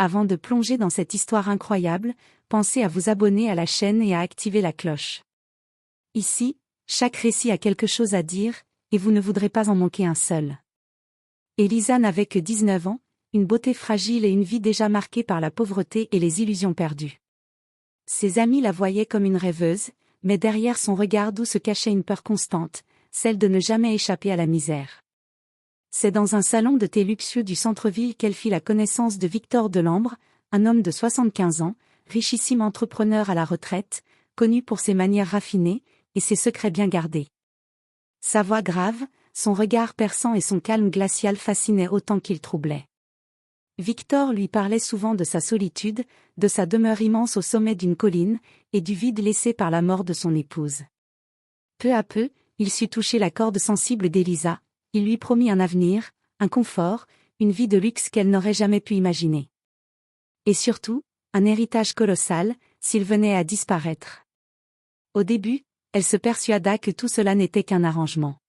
Avant de plonger dans cette histoire incroyable, pensez à vous abonner à la chaîne et à activer la cloche. Ici, chaque récit a quelque chose à dire, et vous ne voudrez pas en manquer un seul. Elisa n'avait que 19 ans, une beauté fragile et une vie déjà marquée par la pauvreté et les illusions perdues. Ses amis la voyaient comme une rêveuse, mais derrière son regard doux se cachait une peur constante, celle de ne jamais échapper à la misère. C'est dans un salon de thé luxueux du centre-ville qu'elle fit la connaissance de Victor Delambre, un homme de 75 ans, richissime entrepreneur à la retraite, connu pour ses manières raffinées et ses secrets bien gardés. Sa voix grave, son regard perçant et son calme glacial fascinaient autant qu'il troublait. Victor lui parlait souvent de sa solitude, de sa demeure immense au sommet d'une colline, et du vide laissé par la mort de son épouse. Peu à peu, il sut toucher la corde sensible d'Elisa. Il lui promit un avenir, un confort, une vie de luxe qu'elle n'aurait jamais pu imaginer. Et surtout, un héritage colossal, s'il venait à disparaître. Au début, elle se persuada que tout cela n'était qu'un arrangement.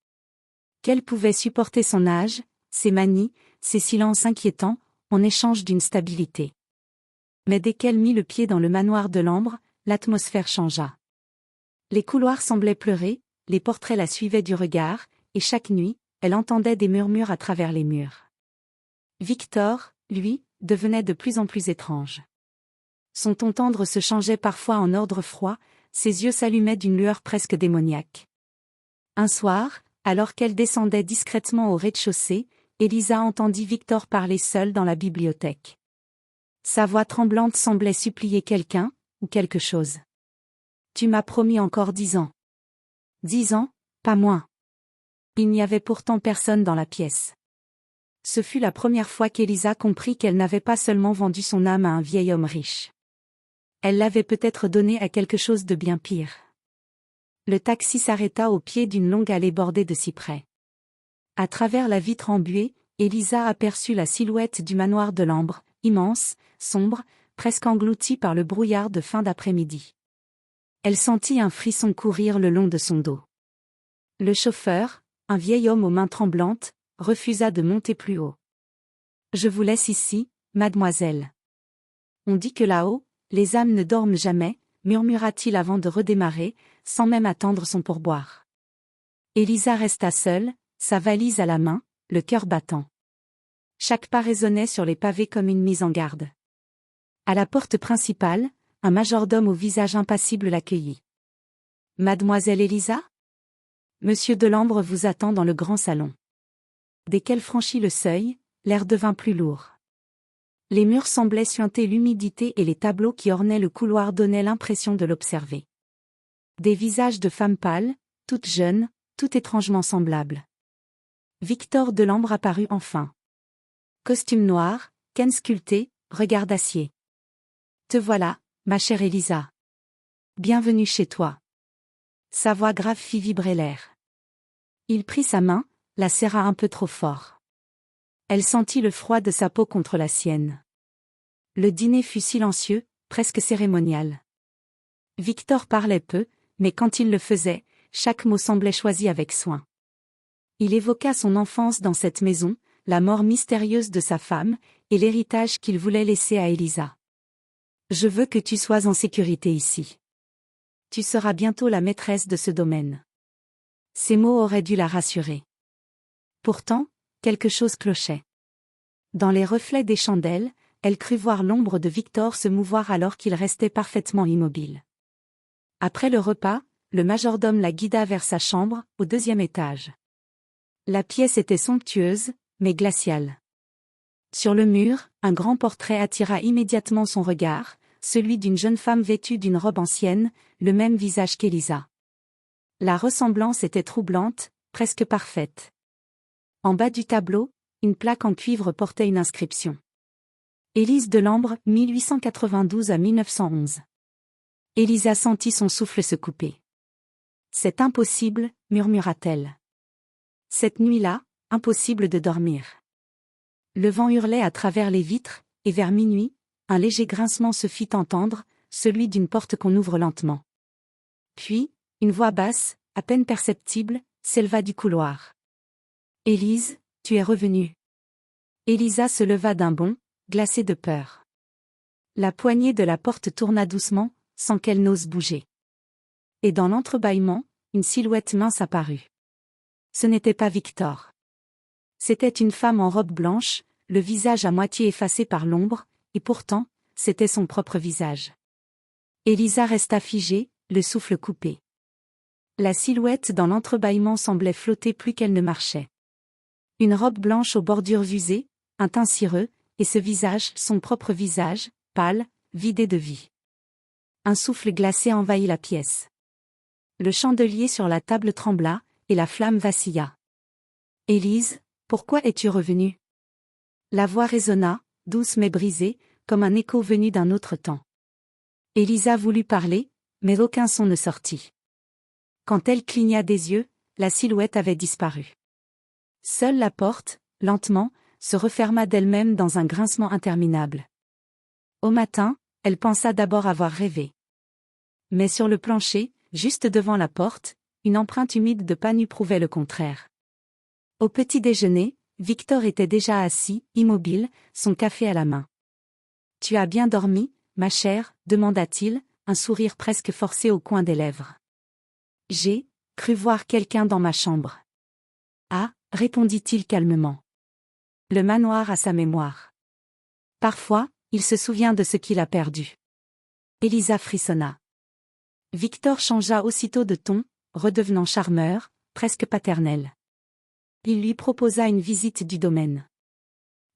Qu'elle pouvait supporter son âge, ses manies, ses silences inquiétants, en échange d'une stabilité. Mais dès qu'elle mit le pied dans le manoir Delambre, l'atmosphère changea. Les couloirs semblaient pleurer, les portraits la suivaient du regard, et chaque nuit, elle entendait des murmures à travers les murs. Victor, lui, devenait de plus en plus étrange. Son ton tendre se changeait parfois en ordre froid, ses yeux s'allumaient d'une lueur presque démoniaque. Un soir, alors qu'elle descendait discrètement au rez-de-chaussée, Elisa entendit Victor parler seul dans la bibliothèque. Sa voix tremblante semblait supplier quelqu'un, ou quelque chose. « Tu m'as promis encore 10 ans. » 10 ans, pas moins. Il n'y avait pourtant personne dans la pièce. Ce fut la première fois qu'Elisa comprit qu'elle n'avait pas seulement vendu son âme à un vieil homme riche. Elle l'avait peut-être donnée à quelque chose de bien pire. Le taxi s'arrêta au pied d'une longue allée bordée de cyprès. À travers la vitre embuée, Elisa aperçut la silhouette du manoir Delambre, immense, sombre, presque englouti par le brouillard de fin d'après-midi. Elle sentit un frisson courir le long de son dos. Le chauffeur, un vieil homme aux mains tremblantes, refusa de monter plus haut. « Je vous laisse ici, mademoiselle. »« On dit que là-haut, les âmes ne dorment jamais, » murmura-t-il avant de redémarrer, sans même attendre son pourboire. Elisa resta seule, sa valise à la main, le cœur battant. Chaque pas résonnait sur les pavés comme une mise en garde. À la porte principale, un majordome au visage impassible l'accueillit. « Mademoiselle Elisa ? Monsieur Delambre vous attend dans le grand salon. » Dès qu'elle franchit le seuil, l'air devint plus lourd. Les murs semblaient suinter l'humidité et les tableaux qui ornaient le couloir donnaient l'impression de l'observer. Des visages de femmes pâles, toutes jeunes, tout étrangement semblables. Victor Delambre apparut enfin. Costume noir, canne sculptée, regard d'acier. « Te voilà, ma chère Elisa. Bienvenue chez toi. » Sa voix grave fit vibrer l'air. Il prit sa main, la serra un peu trop fort. Elle sentit le froid de sa peau contre la sienne. Le dîner fut silencieux, presque cérémonial. Victor parlait peu, mais quand il le faisait, chaque mot semblait choisi avec soin. Il évoqua son enfance dans cette maison, la mort mystérieuse de sa femme, et l'héritage qu'il voulait laisser à Elisa. « Je veux que tu sois en sécurité ici. Tu seras bientôt la maîtresse de ce domaine. » Ces mots auraient dû la rassurer. Pourtant, quelque chose clochait. Dans les reflets des chandelles, elle crut voir l'ombre de Victor se mouvoir alors qu'il restait parfaitement immobile. Après le repas, le majordome la guida vers sa chambre, au 2e étage. La pièce était somptueuse, mais glaciale. Sur le mur, un grand portrait attira immédiatement son regard, celui d'une jeune femme vêtue d'une robe ancienne, le même visage qu'Elisa. La ressemblance était troublante, presque parfaite. En bas du tableau, une plaque en cuivre portait une inscription. Élise Delambre, 1892 à 1911. Elisa sentit son souffle se couper. « C'est impossible, » murmura-t-elle. Cette nuit-là, impossible de dormir. Le vent hurlait à travers les vitres, et vers minuit, un léger grincement se fit entendre, celui d'une porte qu'on ouvre lentement. Puis, une voix basse, à peine perceptible, s'éleva du couloir. « Élise, tu es revenue. » Elisa se leva d'un bond, glacée de peur. La poignée de la porte tourna doucement, sans qu'elle n'ose bouger. Et dans l'entrebâillement, une silhouette mince apparut. Ce n'était pas Victor. C'était une femme en robe blanche, le visage à moitié effacé par l'ombre, et pourtant, c'était son propre visage. Elisa resta figée, le souffle coupé. La silhouette dans l'entrebâillement semblait flotter plus qu'elle ne marchait. Une robe blanche aux bordures usées, un teint cireux, et ce visage, son propre visage, pâle, vidé de vie. Un souffle glacé envahit la pièce. Le chandelier sur la table trembla, et la flamme vacilla. « Élise, pourquoi es-tu revenue ?» La voix résonna, douce mais brisée, comme un écho venu d'un autre temps. Élisa voulut parler, mais aucun son ne sortit. Quand elle cligna des yeux, la silhouette avait disparu. Seule la porte, lentement, se referma d'elle-même dans un grincement interminable. Au matin, elle pensa d'abord avoir rêvé. Mais sur le plancher, juste devant la porte, une empreinte humide de pas nu prouvait le contraire. Au petit déjeuner, Victor était déjà assis, immobile, son café à la main. « Tu as bien dormi, ma chère ?» demanda-t-il, un sourire presque forcé au coin des lèvres. « J'ai cru voir quelqu'un dans ma chambre. »« Ah » répondit-il calmement. Le manoir a sa mémoire. Parfois, il se souvient de ce qu'il a perdu. Elisa frissonna. Victor changea aussitôt de ton, redevenant charmeur, presque paternel. Il lui proposa une visite du domaine.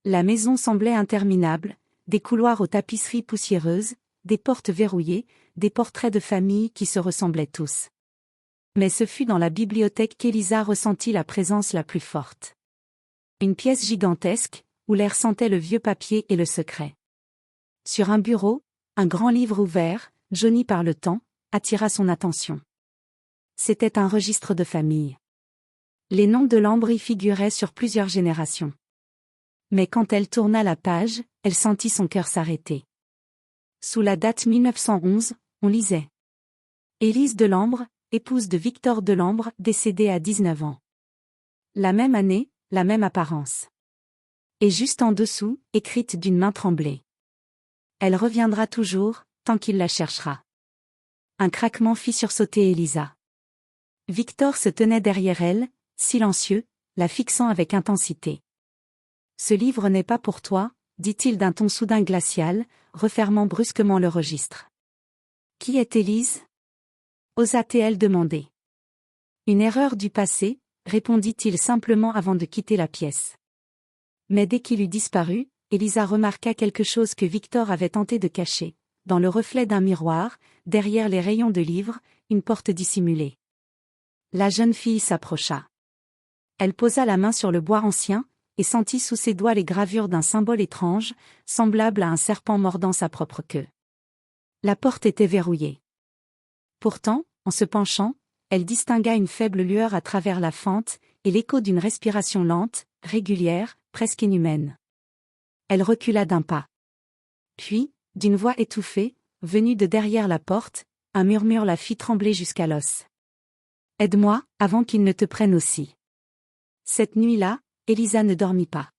La maison semblait interminable, des couloirs aux tapisseries poussiéreuses, des portes verrouillées, des portraits de famille qui se ressemblaient tous. Mais ce fut dans la bibliothèque qu'Elisa ressentit la présence la plus forte. Une pièce gigantesque, où l'air sentait le vieux papier et le secret. Sur un bureau, un grand livre ouvert, jauni par le temps, attira son attention. C'était un registre de famille. Les noms de Lambre y figuraient sur plusieurs générations. Mais quand elle tourna la page, elle sentit son cœur s'arrêter. Sous la date 1911, on lisait « Élise Delambre, épouse de Victor Delambre, décédé à 19 ans. » La même année, la même apparence. Et juste en dessous, écrite d'une main tremblée. « Elle reviendra toujours, tant qu'il la cherchera. » Un craquement fit sursauter Elisa. Victor se tenait derrière elle, silencieux, la fixant avec intensité. « Ce livre n'est pas pour toi, » dit-il d'un ton soudain glacial, refermant brusquement le registre. « Qui est Élise » osa-t-elle demander. « Une erreur du passé » répondit-il simplement avant de quitter la pièce. Mais dès qu'il eut disparu, Elisa remarqua quelque chose que Victor avait tenté de cacher. Dans le reflet d'un miroir, derrière les rayons de livres, une porte dissimulée. La jeune fille s'approcha. Elle posa la main sur le bois ancien, et sentit sous ses doigts les gravures d'un symbole étrange, semblable à un serpent mordant sa propre queue. La porte était verrouillée. Pourtant, en se penchant, elle distingua une faible lueur à travers la fente, et l'écho d'une respiration lente, régulière, presque inhumaine. Elle recula d'un pas. Puis, d'une voix étouffée, venue de derrière la porte, un murmure la fit trembler jusqu'à l'os. « Aide-moi, avant qu'il ne te prenne aussi. » Cette nuit-là, Elisa ne dormit pas.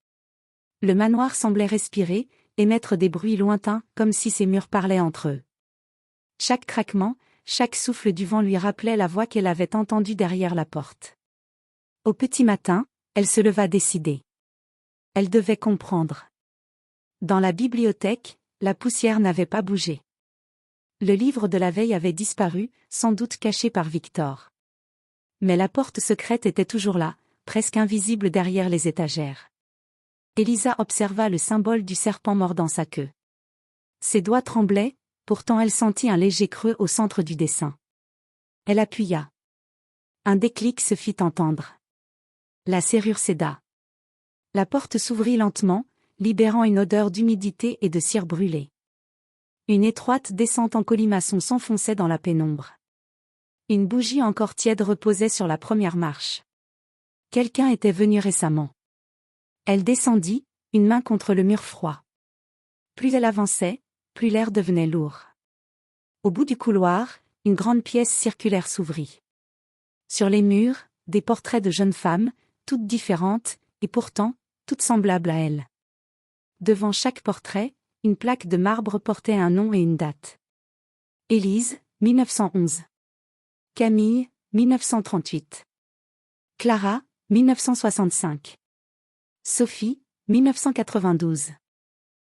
Le manoir semblait respirer, émettre des bruits lointains, comme si ses murs parlaient entre eux. Chaque craquement, chaque souffle du vent lui rappelait la voix qu'elle avait entendue derrière la porte. Au petit matin, elle se leva décidée. Elle devait comprendre. Dans la bibliothèque, la poussière n'avait pas bougé. Le livre de la veille avait disparu, sans doute caché par Victor. Mais la porte secrète était toujours là, presque invisible derrière les étagères. Elisa observa le symbole du serpent mordant sa queue. Ses doigts tremblaient, pourtant elle sentit un léger creux au centre du dessin. Elle appuya. Un déclic se fit entendre. La serrure céda. La porte s'ouvrit lentement, libérant une odeur d'humidité et de cire brûlée. Une étroite descente en colimaçon s'enfonçait dans la pénombre. Une bougie encore tiède reposait sur la première marche. Quelqu'un était venu récemment. Elle descendit, une main contre le mur froid. Plus elle avançait, plus l'air devenait lourd. Au bout du couloir, une grande pièce circulaire s'ouvrit. Sur les murs, des portraits de jeunes femmes, toutes différentes, et pourtant, toutes semblables à elle. Devant chaque portrait, une plaque de marbre portait un nom et une date. Élise, 1911. Camille, 1938. Clara, 1965. Sophie, 1992.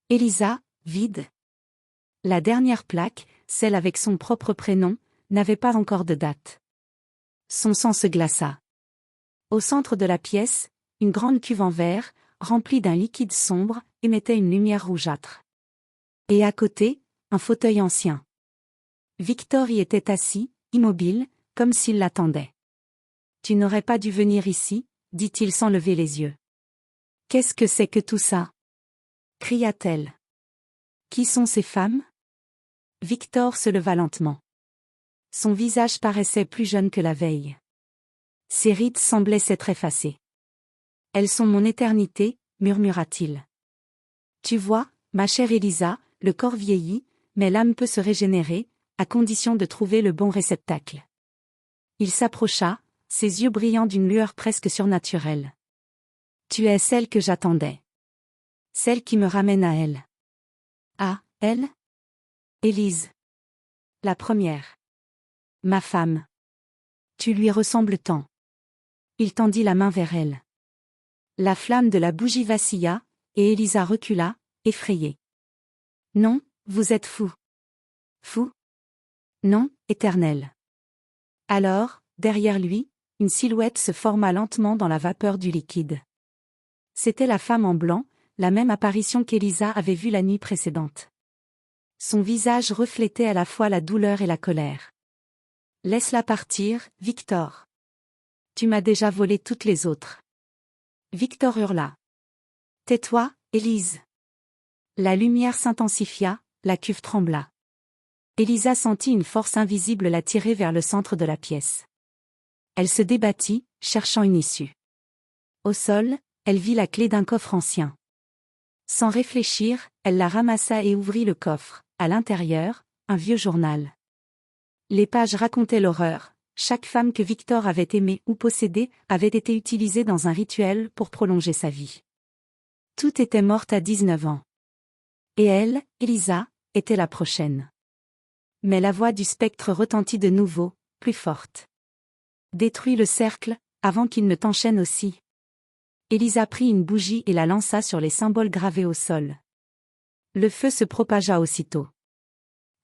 Elisa, vide. La dernière plaque, celle avec son propre prénom, n'avait pas encore de date. Son sang se glaça. Au centre de la pièce, une grande cuve en verre, remplie d'un liquide sombre, émettait une lumière rougeâtre. Et à côté, un fauteuil ancien. Victor y était assis, immobile, comme s'il l'attendait. « Tu n'aurais pas dû venir ici », dit-il sans lever les yeux. « Qu'est-ce que c'est que tout ça » cria-t-elle. « Qui sont ces femmes » Victor se leva lentement. Son visage paraissait plus jeune que la veille. Ses rides semblaient s'être effacées. « Elles sont mon éternité », murmura-t-il. « Tu vois, ma chère Elisa, le corps vieillit, mais l'âme peut se régénérer, à condition de trouver le bon réceptacle. » Il s'approcha, ses yeux brillant d'une lueur presque surnaturelle. « Tu es celle que j'attendais. Celle qui me ramène à elle. » « Ah, elle ? Élise. La première. Ma femme. Tu lui ressembles tant. » Il tendit la main vers elle. La flamme de la bougie vacilla, et Elisa recula, effrayée. « Non, vous êtes fou. »« Fou ? Non, éternel. » Alors, derrière lui, une silhouette se forma lentement dans la vapeur du liquide. C'était la femme en blanc, la même apparition qu'Elisa avait vue la nuit précédente. Son visage reflétait à la fois la douleur et la colère. « Laisse-la partir, Victor. Tu m'as déjà volé toutes les autres. » Victor hurla. « Tais-toi, Élise. » La lumière s'intensifia, la cuve trembla. Elisa sentit une force invisible la tirer vers le centre de la pièce. Elle se débattit, cherchant une issue. Au sol, elle vit la clé d'un coffre ancien. Sans réfléchir, elle la ramassa et ouvrit le coffre. À l'intérieur, un vieux journal. Les pages racontaient l'horreur. Chaque femme que Victor avait aimée ou possédée avait été utilisée dans un rituel pour prolonger sa vie. Toutes étaient mortes à 19 ans. Et elle, Elisa, était la prochaine. Mais la voix du spectre retentit de nouveau, plus forte. « Détruis le cercle, avant qu'il ne t'enchaîne aussi. » Elisa prit une bougie et la lança sur les symboles gravés au sol. Le feu se propagea aussitôt.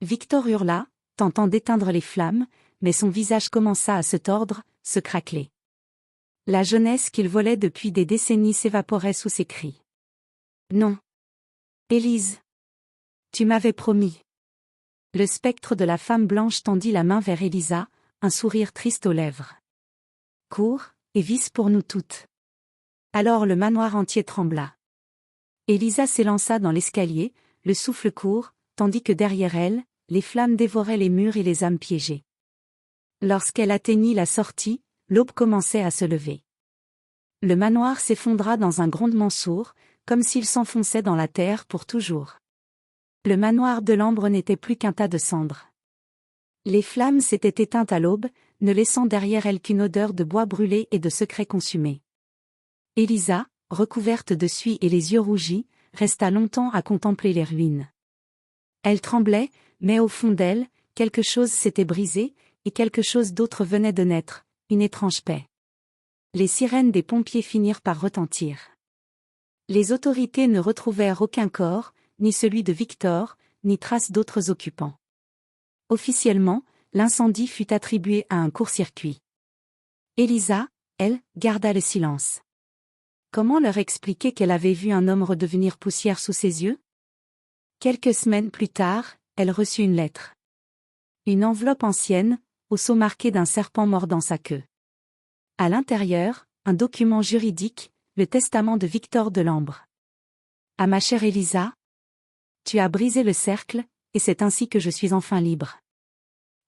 Victor hurla, tentant d'éteindre les flammes, mais son visage commença à se tordre, se craqueler. La jeunesse qu'il volait depuis des décennies s'évaporait sous ses cris. « Non. Élise. Tu m'avais promis. » Le spectre de la femme blanche tendit la main vers Elisa, un sourire triste aux lèvres. « Cours, et vise pour nous toutes. » Alors le manoir entier trembla. Elisa s'élança dans l'escalier, le souffle court, tandis que derrière elle, les flammes dévoraient les murs et les âmes piégées. Lorsqu'elle atteignit la sortie, l'aube commençait à se lever. Le manoir s'effondra dans un grondement sourd, comme s'il s'enfonçait dans la terre pour toujours. Le manoir de l'Ambre n'était plus qu'un tas de cendres. Les flammes s'étaient éteintes à l'aube, ne laissant derrière elles qu'une odeur de bois brûlé et de secrets consumés. Elisa, recouverte de suie et les yeux rougis, resta longtemps à contempler les ruines. Elle tremblait, mais au fond d'elle, quelque chose s'était brisé, et quelque chose d'autre venait de naître, une étrange paix. Les sirènes des pompiers finirent par retentir. Les autorités ne retrouvèrent aucun corps, ni celui de Victor, ni trace d'autres occupants. Officiellement, l'incendie fut attribué à un court-circuit. Elisa, elle, garda le silence. Comment leur expliquer qu'elle avait vu un homme redevenir poussière sous ses yeux? Quelques semaines plus tard, elle reçut une lettre. Une enveloppe ancienne, au sceau marqué d'un serpent mordant sa queue. À l'intérieur, un document juridique, le testament de Victor de l'Ambre. À ma chère Elisa, tu as brisé le cercle, et c'est ainsi que je suis enfin libre.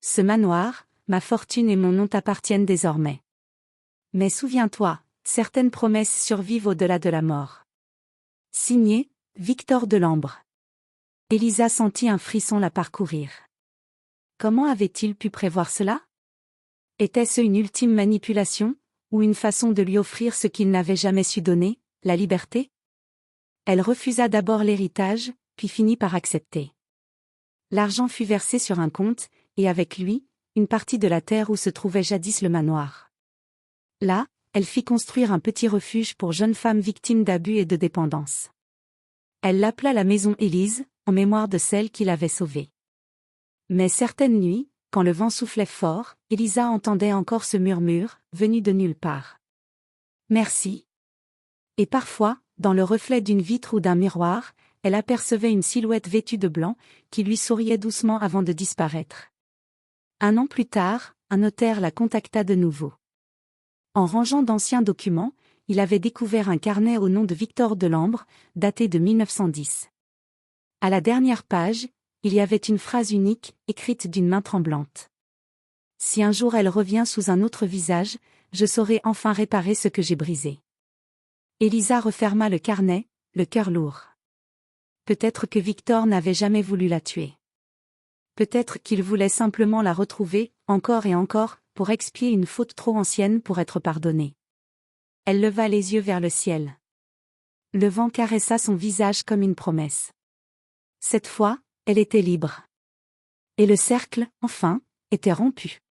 Ce manoir, ma fortune et mon nom t'appartiennent désormais. Mais souviens-toi, certaines promesses survivent au-delà de la mort. Signé, Victor de l'Ambre. Elisa sentit un frisson la parcourir. Comment avait-il pu prévoir cela? Était-ce une ultime manipulation, ou une façon de lui offrir ce qu'il n'avait jamais su donner, la liberté? Elle refusa d'abord l'héritage, puis finit par accepter. L'argent fut versé sur un compte, et avec lui, une partie de la terre où se trouvait jadis le manoir. Là, elle fit construire un petit refuge pour jeunes femmes victimes d'abus et de dépendance. Elle l'appela la maison Élise, en mémoire de celle qui l'avait sauvée. Mais certaines nuits, quand le vent soufflait fort, Élisa entendait encore ce murmure, venu de nulle part. Merci. Et parfois, dans le reflet d'une vitre ou d'un miroir, elle apercevait une silhouette vêtue de blanc, qui lui souriait doucement avant de disparaître. 1 an plus tard, un notaire la contacta de nouveau. En rangeant d'anciens documents, il avait découvert un carnet au nom de Victor Delambre, daté de 1910. À la dernière page, il y avait une phrase unique, écrite d'une main tremblante. Si un jour elle revient sous un autre visage, je saurai enfin réparer ce que j'ai brisé. Élisa referma le carnet, le cœur lourd. Peut-être que Victor n'avait jamais voulu la tuer. Peut-être qu'il voulait simplement la retrouver, encore et encore, pour expier une faute trop ancienne pour être pardonnée. Elle leva les yeux vers le ciel. Le vent caressa son visage comme une promesse. Cette fois, elle était libre. Et le cercle, enfin, était rompu.